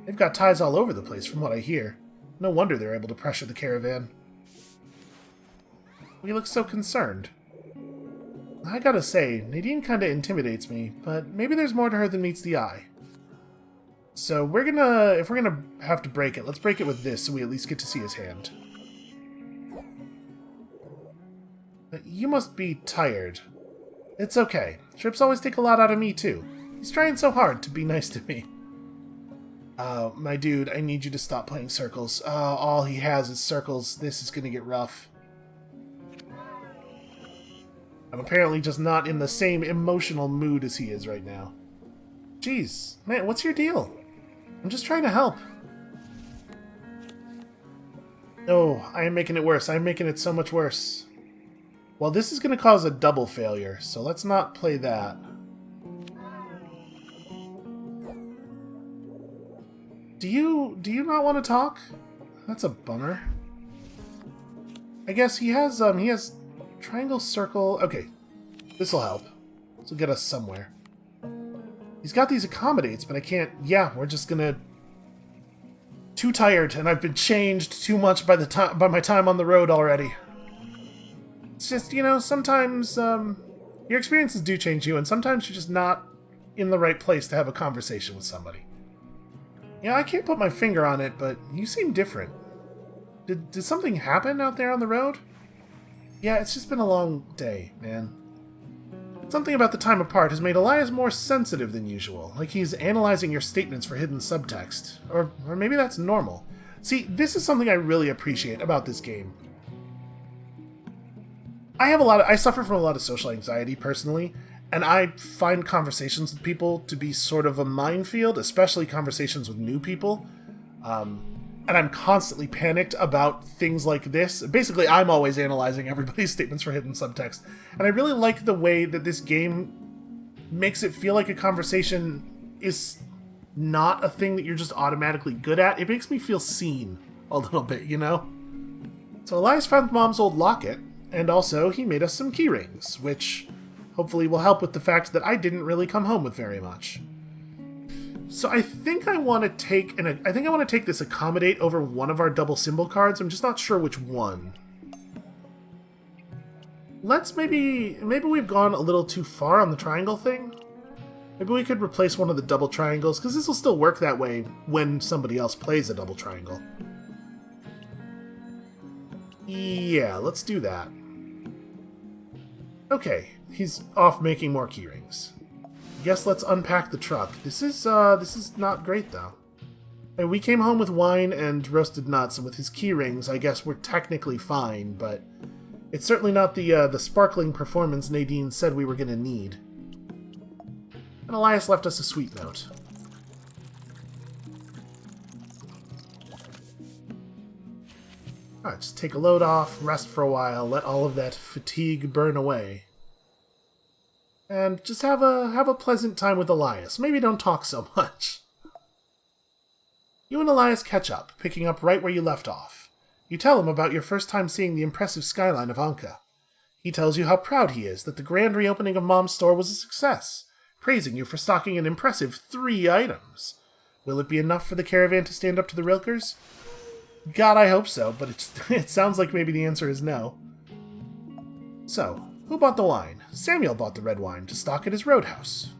They've got ties all over the place from what I hear. No wonder they're able to pressure the caravan. You look so concerned. I gotta say, Nadine kinda intimidates me, but maybe there's more to her than meets the eye. So if we're gonna have to break it, let's break it with this so we at least get to see his hand. You must be tired. It's okay. Trips always take a lot out of me, too. He's trying so hard to be nice to me. My dude, I need you to stop playing circles. All he has is circles. This is gonna get rough. I'm apparently just not in the same emotional mood as he is right now. Jeez, man, what's your deal? I'm just trying to help. Oh, I am making it worse. I'm making it so much worse. Well, this is going to cause a double failure, so let's not play that. Do you not want to talk? That's a bummer. I guess he has triangle, circle. Okay, this'll help. This'll get us somewhere. He's got these accommodates, but I can't. Yeah, we're just gonna. Too tired, and I've been changed too much by my time on the road already. It's just, you know, sometimes your experiences do change you, and sometimes you're just not in the right place to have a conversation with somebody. Yeah, I can't put my finger on it, but you seem different. Did something happen out there on the road? Yeah, it's just been a long day, man. Something about the time apart has made Elias more sensitive than usual, like he's analyzing your statements for hidden subtext. Or maybe that's normal. See, this is something I really appreciate about this game. I suffer from a lot of social anxiety, personally, and I find conversations with people to be sort of a minefield, especially conversations with new people. And I'm constantly panicked about things like this. Basically, I'm always analyzing everybody's statements for hidden subtext. And I really like the way that this game makes it feel like a conversation is not a thing that you're just automatically good at. It makes me feel seen a little bit, you know? So Elias found Mom's old locket, and also he made us some key rings, which hopefully will help with the fact that I didn't really come home with very much. So I think I want to take this accommodate over one of our double symbol cards. I'm just not sure which one. Let's maybe we've gone a little too far on the triangle thing. Maybe we could replace one of the double triangles, because this will still work that way when somebody else plays a double triangle. Yeah, let's do that. Okay, he's off making more keyrings. Guess let's unpack the truck. This is not great, though. And we came home with wine and roasted nuts, and with his key rings, I guess we're technically fine, but it's certainly not the sparkling performance Nadine said we were going to need. And Elias left us a sweet note. Alright, just take a load off, rest for a while, let all of that fatigue burn away. And just have a pleasant time with Elias. Maybe don't talk so much. You and Elias catch up, picking up right where you left off. You tell him about your first time seeing the impressive skyline of Anka. He tells you how proud he is that the grand reopening of Mom's store was a success, praising you for stocking an impressive 3 items. Will it be enough for the caravan to stand up to the Rilkers? God, I hope so, but it sounds like maybe the answer is no. So, who bought the wine? Samuel bought the red wine to stock at his roadhouse.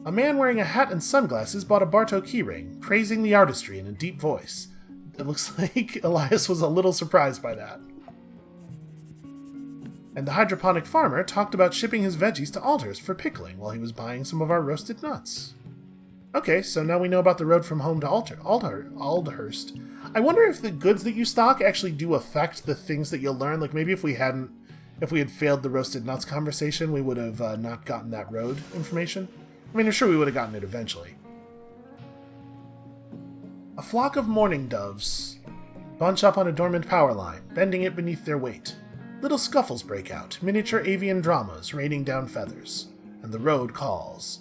A man wearing a hat and sunglasses bought a Bartow keyring, praising the artistry in a deep voice. It looks like Elias was a little surprised by that. And the hydroponic farmer talked about shipping his veggies to Aldhurst for pickling while he was buying some of our roasted nuts. Okay, so now we know about the road from home to Aldhurst. I wonder if the goods that you stock actually do affect the things that you'll learn. Like maybe if we had failed the roasted nuts conversation, we would have not gotten that road information. I mean, I'm sure we would have gotten it eventually. A flock of mourning doves bunch up on a dormant power line, bending it beneath their weight. Little scuffles break out, miniature avian dramas raining down feathers, and the road calls.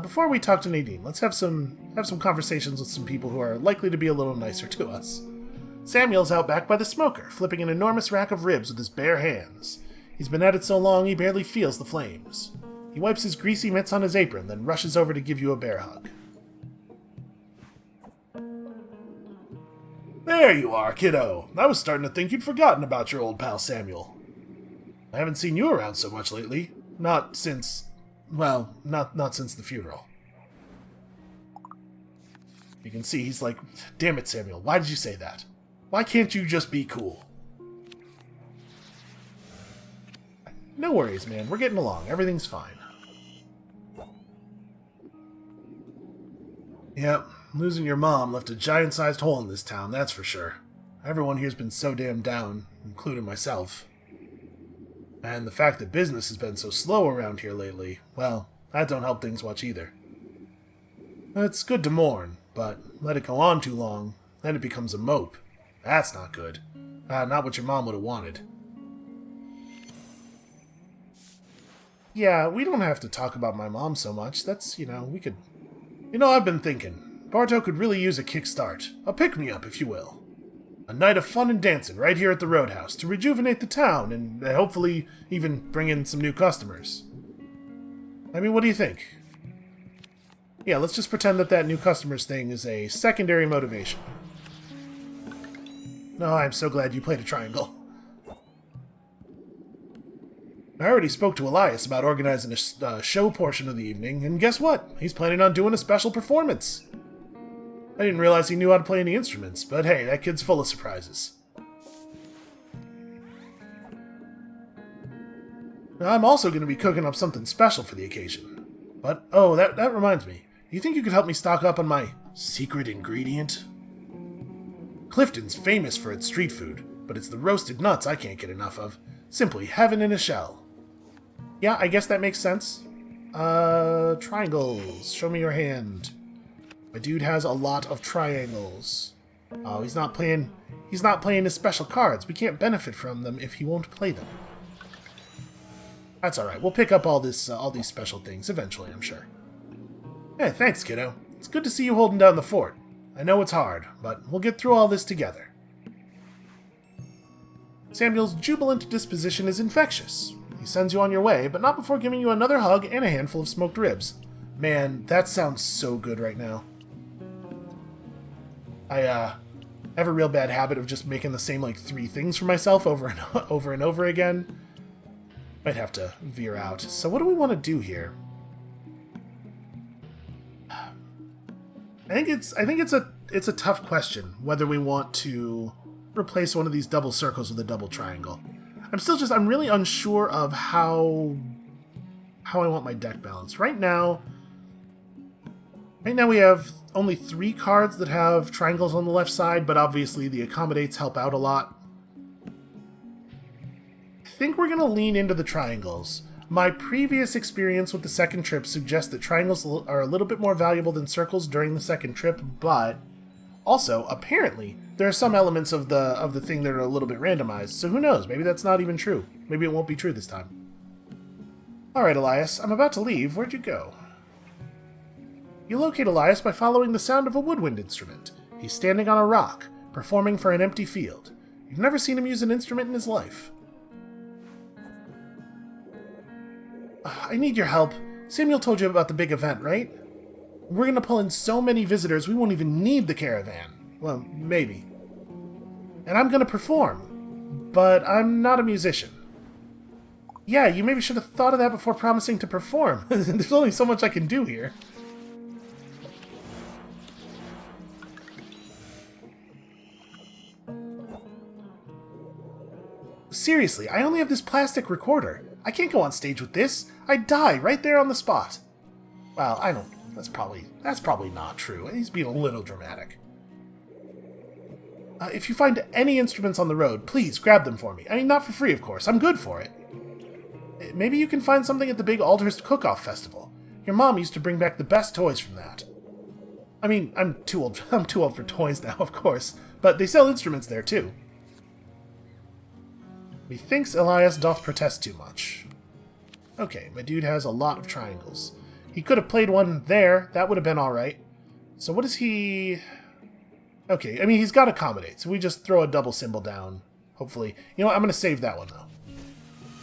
Before we talk to Nadine, let's have some conversations with some people who are likely to be a little nicer to us. Samuel's out back by the smoker, flipping an enormous rack of ribs with his bare hands. He's been at it so long he barely feels the flames. He wipes his greasy mitts on his apron, then rushes over to give you a bear hug. There you are, kiddo. I was starting to think you'd forgotten about your old pal Samuel. I haven't seen you around so much lately. Not since the funeral. You can see he's like, damn it, Samuel, why did you say that? Why can't you just be cool? No worries, man. We're getting along. Everything's fine. Yep, losing your mom left a giant-sized hole in this town, that's for sure. Everyone here's been so damn down, including myself. And the fact that business has been so slow around here lately, well, that don't help things much either. It's good to mourn, but let it go on too long, then it becomes a mope. That's not good. Not what your mom would have wanted. Yeah, we don't have to talk about my mom so much. That's, we could... I've been thinking. Bartow could really use a kickstart. A pick-me-up, if you will. A night of fun and dancing right here at the Roadhouse to rejuvenate the town and hopefully even bring in some new customers. I mean, what do you think? Yeah, let's just pretend that new customers thing is a secondary motivation. No, I'm so glad you played a triangle. I already spoke to Elias about organizing a show portion of the evening, and guess what? He's planning on doing a special performance. I didn't realize he knew how to play any instruments, but hey, that kid's full of surprises. Now, I'm also going to be cooking up something special for the occasion. But, oh, that reminds me. Do you think you could help me stock up on my secret ingredient? Clifton's famous for its street food, but it's the roasted nuts I can't get enough of. Simply heaven in a shell. Yeah, I guess that makes sense. Triangles. Show me your hand. My dude has a lot of triangles. Oh, he's not playing his special cards. We can't benefit from them if he won't play them. That's alright. We'll pick up all these special things eventually, I'm sure. Hey, thanks, kiddo. It's good to see you holding down the fort. I know it's hard, but we'll get through all this together. Samuel's jubilant disposition is infectious. He sends you on your way, but not before giving you another hug and a handful of smoked ribs. Man, that sounds so good right now. I have a real bad habit of just making the same, 3 things for myself over and over again. Might have to veer out. So what do we want to do here? I think it's a tough question whether we want to replace one of these double circles with a double triangle. I'm really unsure of how how I want my deck balanced. Right now we have only 3 cards that have triangles on the left side, but obviously the accommodates help out a lot. I think we're going to lean into the triangles. My previous experience with the second trip suggests that triangles are a little bit more valuable than circles during the second trip, but also, apparently, there are some elements of the thing that are a little bit randomized, so who knows, maybe that's not even true. Maybe it won't be true this time. Alright, Elias, I'm about to leave. Where'd you go? You locate Elias by following the sound of a woodwind instrument. He's standing on a rock, performing for an empty field. You've never seen him use an instrument in his life. I need your help. Samuel told you about the big event, right? We're going to pull in so many visitors we won't even need the caravan. Well, maybe. And I'm going to perform. But I'm not a musician. Yeah, you maybe should have thought of that before promising to perform. There's only so much I can do here. Seriously, I only have this plastic recorder. I can't go on stage with this. I'd die right there on the spot. Well, I don't... That's probably not true. He's being a little dramatic. If you find any instruments on the road, please grab them for me. I mean, not for free, of course. I'm good for it. Maybe you can find something at the big Aldhurst Cook-Off Festival. Your mom used to bring back the best toys from that. I mean, I'm too old for toys now, of course, but they sell instruments there too. Methinks Elias doth protest too much. Okay, my dude has a lot of triangles. He could have played one there. That would have been alright. So what is he... Okay, I mean, he's got accommodate, so we just throw a double symbol down. Hopefully. You know what? I'm going to save that one, though.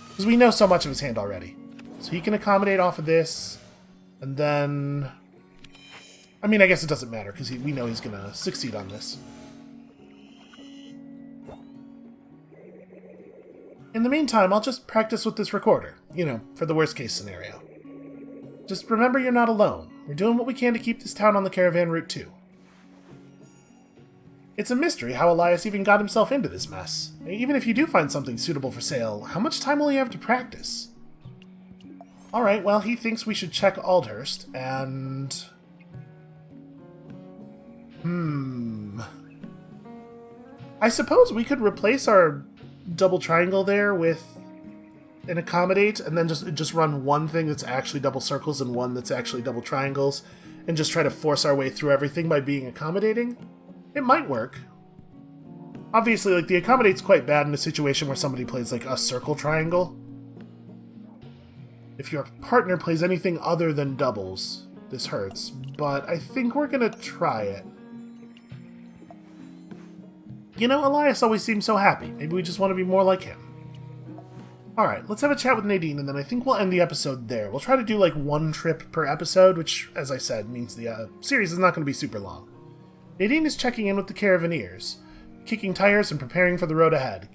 Because we know so much of his hand already. So he can accommodate off of this. And then... I mean, I guess it doesn't matter, because we know he's going to succeed on this. In the meantime, I'll just practice with this recorder. You know, for the worst-case scenario. Just remember you're not alone. We're doing what we can to keep this town on the caravan route, too. It's a mystery how Elias even got himself into this mess. Even if you do find something suitable for sale, how much time will he have to practice? Alright, well, he thinks we should check Aldhurst, and... I suppose we could replace our double triangle there with an accommodate, and then just run one thing that's actually double circles and one that's actually double triangles, and just try to force our way through everything by being accommodating. It might work. Obviously, like, the accommodate's quite bad in a situation where somebody plays, like, a circle triangle. If your partner plays anything other than doubles, this hurts, but I think we're gonna try it. You know, Elias always seems so happy. Maybe we just want to be more like him. Alright, let's have a chat with Nadine, and then I think we'll end the episode there. We'll try to do, like, 1 trip per episode, which, as I said, means the series is not going to be super long. Nadine is checking in with the Caravaneers, kicking tires and preparing for the road ahead.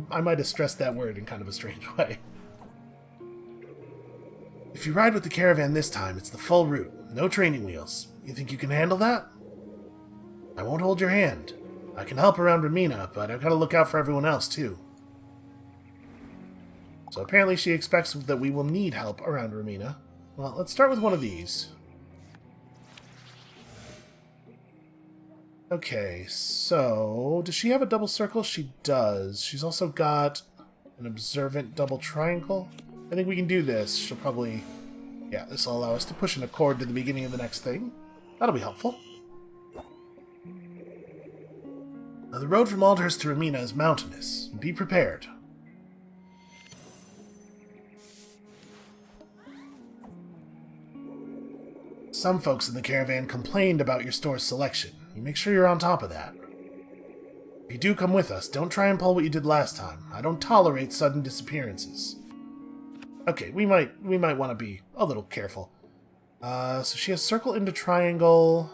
I might have stressed that word in kind of a strange way. If you ride with the caravan this time, it's the full route. No training wheels. You think you can handle that? I won't hold your hand. I can help around Ramina, but I've got to look out for everyone else, too. So apparently she expects that we will need help around Ramina. Well, let's start with one of these. Okay, so... does she have a double circle? She does. She's also got an observant double triangle. I think we can do this. She'll probably... yeah, this will allow us to push an accord to the beginning of the next thing. That'll be helpful. Now, the road from Aldhurst to Ramina is mountainous. Be prepared. Some folks in the caravan complained about your store's selection. You make sure you're on top of that. If you do come with us, don't try and pull what you did last time. I don't tolerate sudden disappearances. Okay, we might want to be a little careful. So she has circle into triangle.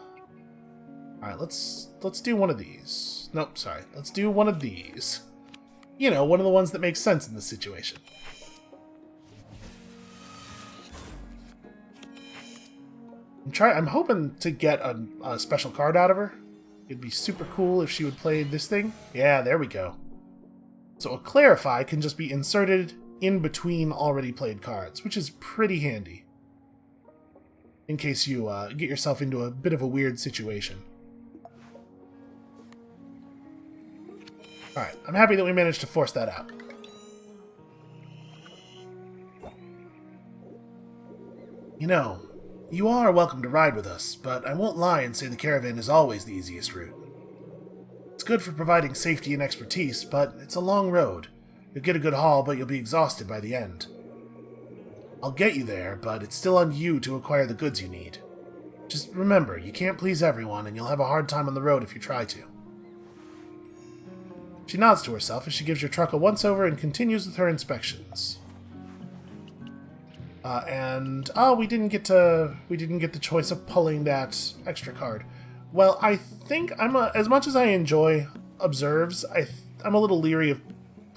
Alright, let's do one of these. Nope, sorry. Let's do one of these. You know, one of the ones that makes sense in this situation. I'm hoping to get a special card out of her. It'd be super cool if she would play this thing. Yeah, there we go. So a Clarify can just be inserted in between already played cards, which is pretty handy in case you get yourself into a bit of a weird situation. Alright, I'm happy that we managed to force that out. You know, you are welcome to ride with us, but I won't lie and say the caravan is always the easiest route. It's good for providing safety and expertise, but it's a long road. You'll get a good haul, but you'll be exhausted by the end. I'll get you there, but it's still on you to acquire the goods you need. Just remember, you can't please everyone, and you'll have a hard time on the road if you try to. She nods to herself as she gives your truck a once-over and continues with her inspections. We didn't get the choice of pulling that extra card. Well, I think as much as I enjoy observes, I'm a little leery of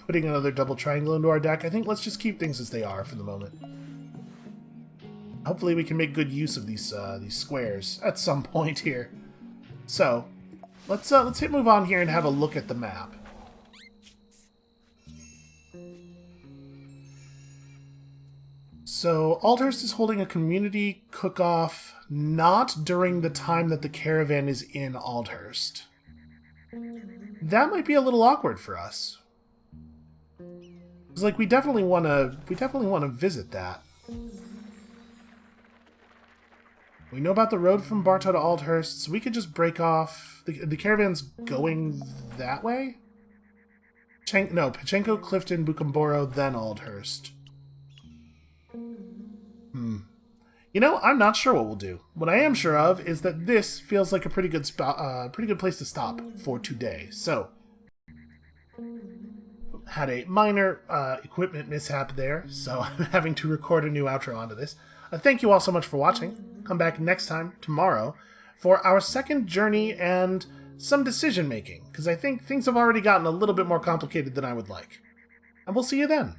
putting another double triangle into our deck. I think let's just keep things as they are for the moment. Hopefully we can make good use of these squares at some point here. So, let's hit move on here and have a look at the map. So, Aldhurst is holding a community cook-off not during the time that the caravan is in Aldhurst. That might be a little awkward for us. It's like we definitely want to visit that. We know about the road from Bartow to Aldhurst, so we could just break off. The caravan's going that way? Pachenko, Clifton, Bucamboro, then Aldhurst. You know, I'm not sure what we'll do. What I am sure of is that this feels like a pretty good place to stop for today. So, had a minor equipment mishap there, so I'm having to record a new outro onto this. Thank you all so much for watching. Come back next time, tomorrow, for our second journey and some decision making, because I think things have already gotten a little bit more complicated than I would like. And we'll see you then.